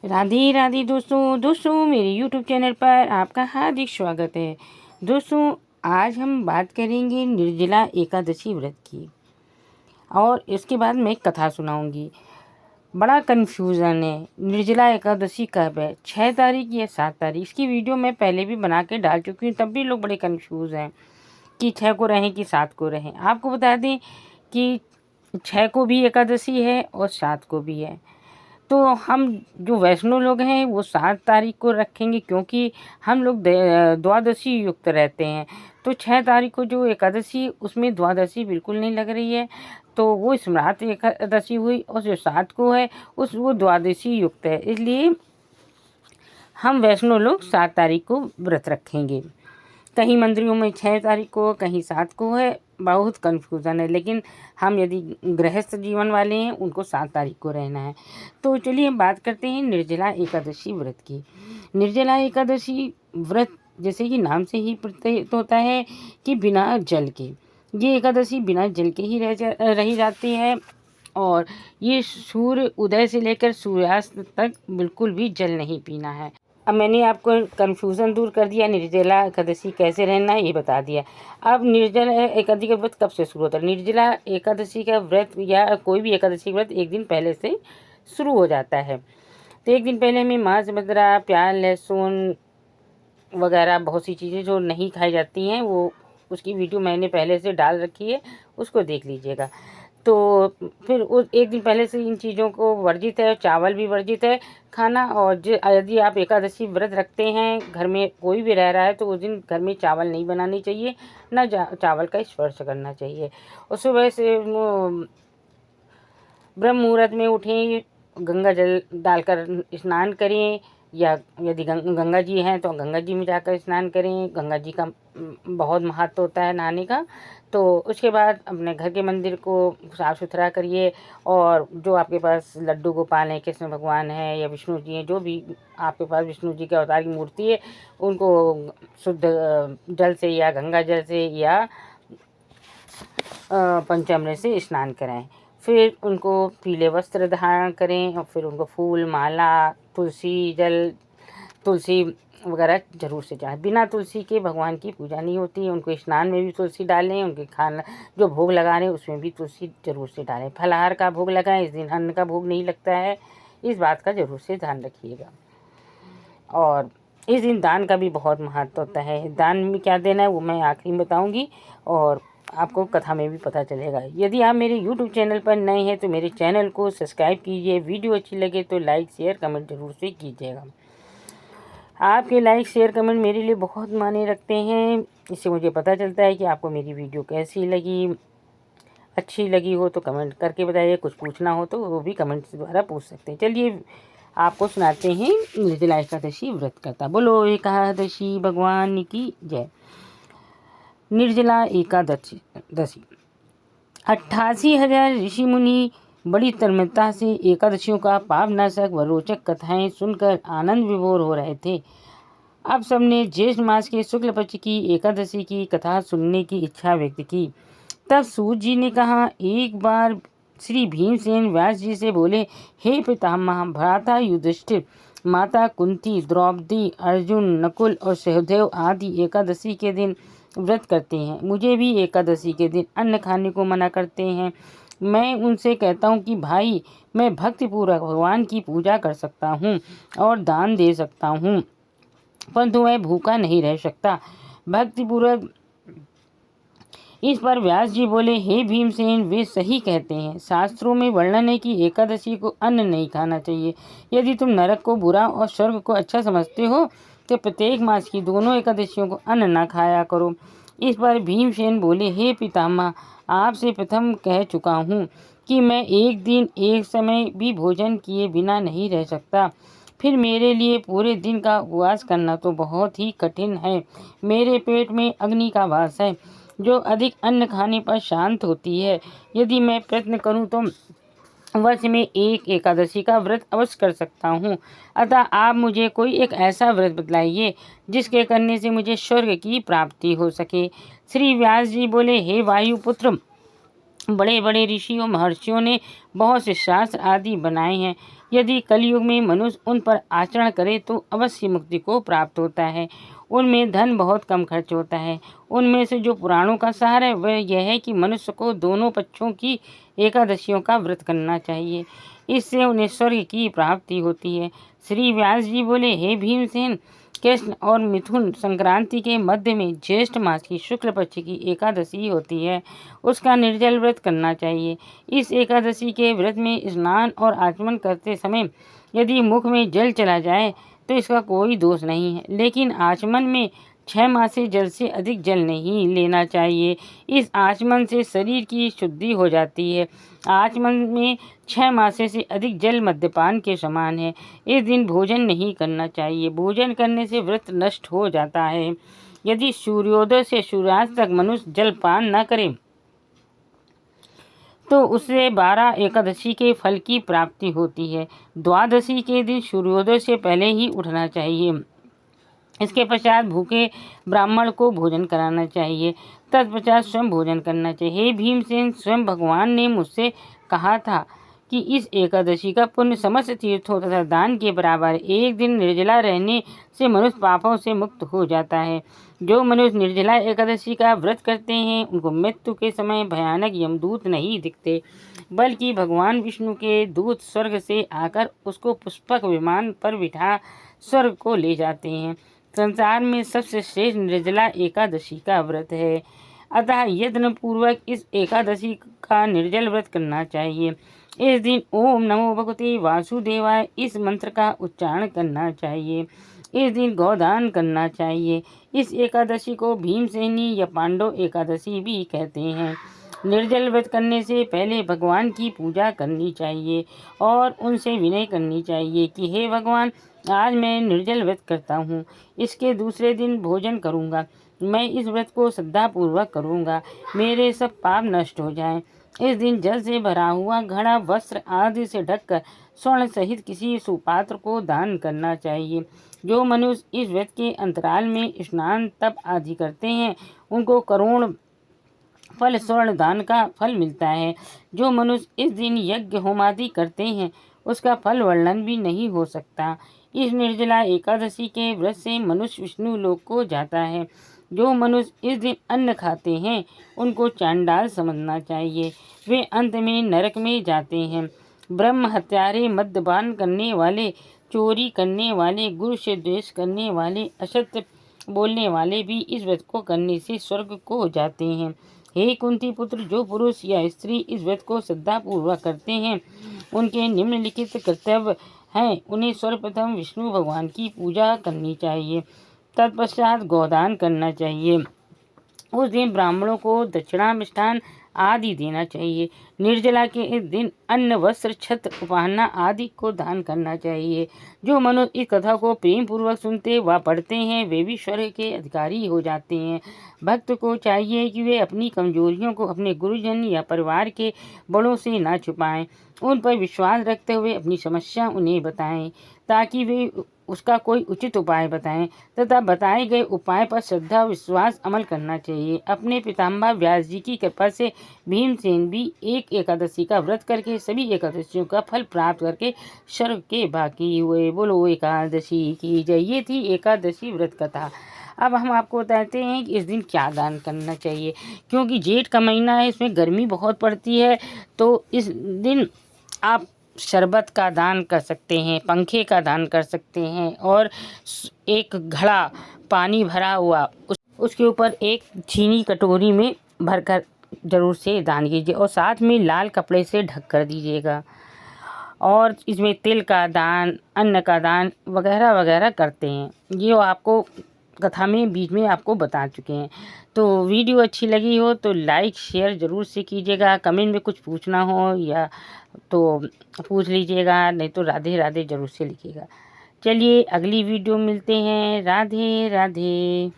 राधे राधे दोस्तों मेरे YouTube channel पर आपका हार्दिक स्वागत है। दोस्तों, आज हम बात करेंगे निर्जला एकादशी व्रत की और इसके बाद मैं एक कथा सुनाऊंगी। बड़ा कन्फ्यूज़न है, निर्जला एकादशी कब है, 6 तारीख या 7 तारीख। इसकी वीडियो मैं पहले भी बना के डाल चुकी हूँ, तब भी लोग बड़े कन्फ्यूज़ हैं कि 6 को रहें कि 7 को रहें। आपको बता दें कि 6 को भी एकादशी है और 7 को भी है। तो हम जो वैष्णव लोग हैं वो 7 तारीख को रखेंगे, क्योंकि हम लोग द्वादशी युक्त रहते हैं। तो 6 तारीख को जो एकादशी, उसमें द्वादशी बिल्कुल नहीं लग रही है, तो वो स्मृत एकादशी हुई। और जो 7 को है वो द्वादशी युक्त है, इसलिए हम वैष्णव लोग 7 तारीख को व्रत रखेंगे। कहीं मंदिरों में 6 तारीख को, कहीं 7 को है, बहुत कन्फ्यूज़न है। लेकिन हम यदि गृहस्थ जीवन वाले हैं, उनको 7 तारीख को रहना है। तो चलिए हम बात करते हैं निर्जला एकादशी व्रत की। निर्जला एकादशी व्रत जैसे कि नाम से ही प्रतीत होता है कि बिना जल के, ये एकादशी बिना जल के ही रही जाती है। और ये सूर्य उदय से लेकर सूर्यास्त तक बिल्कुल भी जल नहीं पीना है। अब मैंने आपको कन्फ्यूज़न दूर कर दिया, निर्जला एकादशी कैसे रहना है ये बता दिया। अब निर्जला एकादशी का व्रत कब से शुरू होता है? निर्जला एकादशी का व्रत या कोई भी एकादशी व्रत एक दिन पहले से शुरू हो जाता है। तो एक दिन पहले हमें मांस मदिरा, प्याज लहसुन वगैरह बहुत सी चीज़ें जो नहीं खाई जाती हैं, वो उसकी वीडियो मैंने पहले से डाल रखी है, उसको देख लीजिएगा। तो फिर उस एक दिन पहले से इन चीज़ों को वर्जित है, चावल भी वर्जित है खाना। और यदि आप एकादशी व्रत रखते हैं, घर में कोई भी रह रहा है, तो उस दिन घर में चावल नहीं बनानी चाहिए, ना चावल का स्पर्श करना चाहिए। और सुबह से ब्रह्म मुहूर्त में उठें, गंगा जल डालकर स्नान करें, या यदि गंगा जी हैं तो गंगा जी में जाकर स्नान करें। गंगा जी का बहुत महत्व होता है नहाने का। तो उसके बाद अपने घर के मंदिर को साफ़ सुथरा करिए, और जो आपके पास लड्डू गोपाल हैं, कृष्ण भगवान हैं या विष्णु जी हैं, जो भी आपके पास विष्णु जी के अवतार की मूर्ति है, उनको शुद्ध जल से या गंगा जल से या पंचामृत से स्नान कराएं। फिर उनको पीले वस्त्र धारण करें, और फिर उनको फूल माला, तुलसी जल, तुलसी वगैरह जरूर से चढ़ाएं। बिना तुलसी के भगवान की पूजा नहीं होती है। उनको स्नान में भी तुलसी डालें, उनके खाना जो भोग लगा रहे हैं उसमें भी तुलसी जरूर से डालें। फलाहार का भोग लगाएं, इस दिन अन्न का भोग नहीं लगता है, इस बात का जरूर से ध्यान रखिएगा। और इस दिन दान का भी बहुत महत्व होता है। दान में क्या देना है वो मैं आखिरी में बताऊँगी, और आपको कथा में भी पता चलेगा। यदि आप मेरे YouTube चैनल पर नए हैं तो मेरे चैनल को सब्सक्राइब कीजिए। वीडियो अच्छी लगे तो लाइक शेयर कमेंट जरूर से कीजिएगा। आपके लाइक शेयर कमेंट मेरे लिए बहुत मायने रखते हैं। इससे मुझे पता चलता है कि आपको मेरी वीडियो कैसी लगी। अच्छी लगी हो तो कमेंट करके बताइए, कुछ पूछना हो तो वो भी कमेंट द्वारा पूछ सकते हैं। चलिए आपको सुनाते हैं निर्जला एकादशी व्रत कथा। बोलो एकादशी भगवान की जय। निर्जला एकादशी 88,000 ऋषि मुनि बड़ी तन्मयता से एकादशियों का पापनाशक व रोचक कथाएं सुनकर आनंद विभोर हो रहे थे। अब सबने ज्येष्ठ मास के शुक्ल पक्ष की एकादशी की कथा सुनने की इच्छा व्यक्त की। तब सूत जी ने कहा, एक बार श्री भीमसेन व्यास जी से बोले, हे पितामह, भ्राता युधिष्ठिर, माता कुंती, द्रौपदी, अर्जुन, नकुल और सहदेव आदि एकादशी के दिन व्रत करते हैं। मुझे भी एकादशी के दिन अन्न खाने को मना करते हैं। मैं उनसे कहता हूँ कि भाई, मैं भक्तिपूर्वक भगवान की पूजा कर सकता हूँ और दान दे सकता हूँ, परंतु मैं भूखा नहीं रह सकता। भक्तिपूर्वक इस पर व्यास जी बोले, हे भीमसेन, वे सही कहते हैं। शास्त्रों में वर्णन है कि एकादशी को अन्न नहीं खाना चाहिए। यदि तुम नरक को बुरा और स्वर्ग को अच्छा समझते हो तो प्रत्येक मास की दोनों एकादशियों को अन्न न खाया करो। इस पर भीमसेन बोले, हे पितामह, आपसे प्रथम कह चुका हूँ कि मैं एक दिन एक समय भी भोजन किए बिना नहीं रह सकता। फिर मेरे लिए पूरे दिन का उपवास करना तो बहुत ही कठिन है। मेरे पेट में अग्नि का वास है, जो अधिक अन्न खाने पर शांत होती है। यदि मैं प्रयत्न करूं तो वर्ष में एक एकादशी का व्रत अवश्य कर सकता हूँ। अतः आप मुझे कोई एक ऐसा व्रत बतलाइए जिसके करने से मुझे स्वर्ग की प्राप्ति हो सके। श्री व्यास जी बोले, हे वायुपुत्र, बड़े बड़े ऋषियों महर्षियों ने बहुत से शास्त्र आदि बनाए हैं, यदि कलयुग में मनुष्य उन पर आचरण करे तो अवश्य मुक्ति को प्राप्त होता है। उनमें धन बहुत कम खर्च होता है। उनमें से जो पुराणों का सार है वह यह है कि मनुष्य को दोनों पक्षों की एकादशियों का व्रत करना चाहिए। इससे उन्हें स्वर्ग की प्राप्ति होती है। श्री व्यास जी बोले, हे भीमसेन, कृष्ण और मिथुन संक्रांति के मध्य में ज्येष्ठ मास की शुक्ल पक्ष की एकादशी होती है, उसका निर्जल व्रत करना चाहिए। इस एकादशी के व्रत में स्नान और आचमन करते समय यदि मुख में जल चला जाए तो इसका कोई दोष नहीं है, लेकिन आचमन में 6 मास से जल से अधिक जल नहीं लेना चाहिए। इस आचमन से शरीर की शुद्धि हो जाती है। आचमन में 6 मासे से अधिक जल मद्यपान के समान है। इस दिन भोजन नहीं करना चाहिए। भोजन करने से व्रत नष्ट हो जाता है। यदि सूर्योदय से सूर्यास्त तक मनुष्य जलपान न करे तो उससे 12 एकादशी के फल की प्राप्ति होती है। द्वादशी के दिन सूर्योदय से पहले ही उठना चाहिए। इसके पश्चात भूखे ब्राह्मण को भोजन कराना चाहिए। तत्पश्चात स्वयं भोजन करना चाहिए। हे भीमसेन, स्वयं भगवान ने मुझसे कहा था कि इस एकादशी का पुण्य समस्त तीर्थों तथा दान के बराबर। एक दिन निर्जला रहने से मनुष्य पापों से मुक्त हो जाता है। जो मनुष्य निर्जला एकादशी का व्रत करते हैं उनको मृत्यु के समय भयानक यमदूत नहीं दिखते, बल्कि भगवान विष्णु के दूत स्वर्ग से आकर उसको पुष्पक विमान पर बिठा स्वर्ग को ले जाते हैं। संसार में सबसे श्रेष्ठ निर्जला एकादशी का व्रत है। अतः यत्न पूर्वक इस एकादशी का निर्जल व्रत करना चाहिए। इस दिन ओम नमो भगवते वासुदेवाय इस मंत्र का उच्चारण करना चाहिए। इस दिन गौदान करना चाहिए। इस एकादशी को भीमसेनी या पांडव एकादशी भी कहते हैं। निर्जल व्रत करने से पहले भगवान की पूजा करनी चाहिए और उनसे विनय करनी चाहिए कि हे भगवान, आज मैं निर्जल व्रत करता हूँ। इसके दूसरे दिन भोजन करूँगा। मैं इस व्रत को श्रद्धापूर्वक करूँगा। मेरे सब पाप नष्ट हो जाएं। इस दिन जल से भरा हुआ घड़ा, वस्त्र आदि से ढककर स्वर्ण सहित किसी सुपात्र को दान करना चाहिए। जो मनुष्य इस व्रत के अंतराल में स्नान तप आदि करते हैं उनको करोड़ फल स्वर्ण दान का फल मिलता है। जो मनुष्य इस दिन यज्ञ होमादि करते हैं उसका फल वर्णन भी नहीं हो सकता। इस निर्जला एकादशी के व्रत से मनुष्य विष्णु लोक को जाता है। जो मनुष्य इस दिन अन्न खाते हैं उनको चांडाल समझना चाहिए। वे अंत में नरक में जाते हैं। ब्रह्म हत्यारे, मद्यपान करने वाले, चोरी करने वाले, गुरु से द्वेष करने वाले, असत्य बोलने वाले भी इस व्रत को करने से स्वर्ग को जाते हैं। हे कुंती पुत्र, जो पुरुष या स्त्री इस व्रत को श्रद्धापूर्वक करते हैं उनके निम्नलिखित कर्तव्य हैं। उन्हें सर्वप्रथम विष्णु भगवान की पूजा करनी चाहिए। तत्पश्चात गोदान करना चाहिए। उस दिन ब्राह्मणों को दक्षिणा, मिष्ठान आदि देना चाहिए। निर्जला के इस दिन अन्न, वस्त्र, छत्र, उपहाना आदि को दान करना चाहिए। जो मनुष्य इस कथा को प्रेम पूर्वक सुनते व पढ़ते हैं वे भी स्वर्ग के अधिकारी हो जाते हैं। भक्त को चाहिए कि वे अपनी कमजोरियों को अपने गुरुजन या परिवार के बड़ों से ना छुपाएं। उन पर विश्वास रखते हुए अपनी समस्या उन्हें बताएं ताकि वे उसका कोई उचित उपाय बताएं तथा बताए गए उपाय पर श्रद्धा विश्वास अमल करना चाहिए। अपने पितामह व्यास जी की कृपा से भीमसेन भी एक एकादशी का व्रत करके सभी एकादशियों का फल प्राप्त करके स्वर्ग के बाकी हुए। बोलो एकादशी की जय। ये थी एकादशी व्रत कथा। अब हम आपको बताते हैं कि इस दिन क्या दान करना चाहिए। क्योंकि जेठ का महीना है, इसमें गर्मी बहुत पड़ती है, तो इस दिन आप शरबत का दान कर सकते हैं, पंखे का दान कर सकते हैं और एक घड़ा पानी भरा हुआ उसके ऊपर एक चीनी कटोरी में भरकर जरूर से दान कीजिए और साथ में लाल कपड़े से ढक कर दीजिएगा। और इसमें तिल का दान, अन्न का दान वगैरह वगैरह करते हैं। ये आपको कथा में बीच में आपको बता चुके हैं। तो वीडियो अच्छी लगी हो तो लाइक शेयर ज़रूर से कीजिएगा। कमेंट में कुछ पूछना हो या तो पूछ लीजिएगा, नहीं तो राधे राधे ज़रूर से लिखिएगा। चलिए अगली वीडियो मिलते हैं। राधे राधे।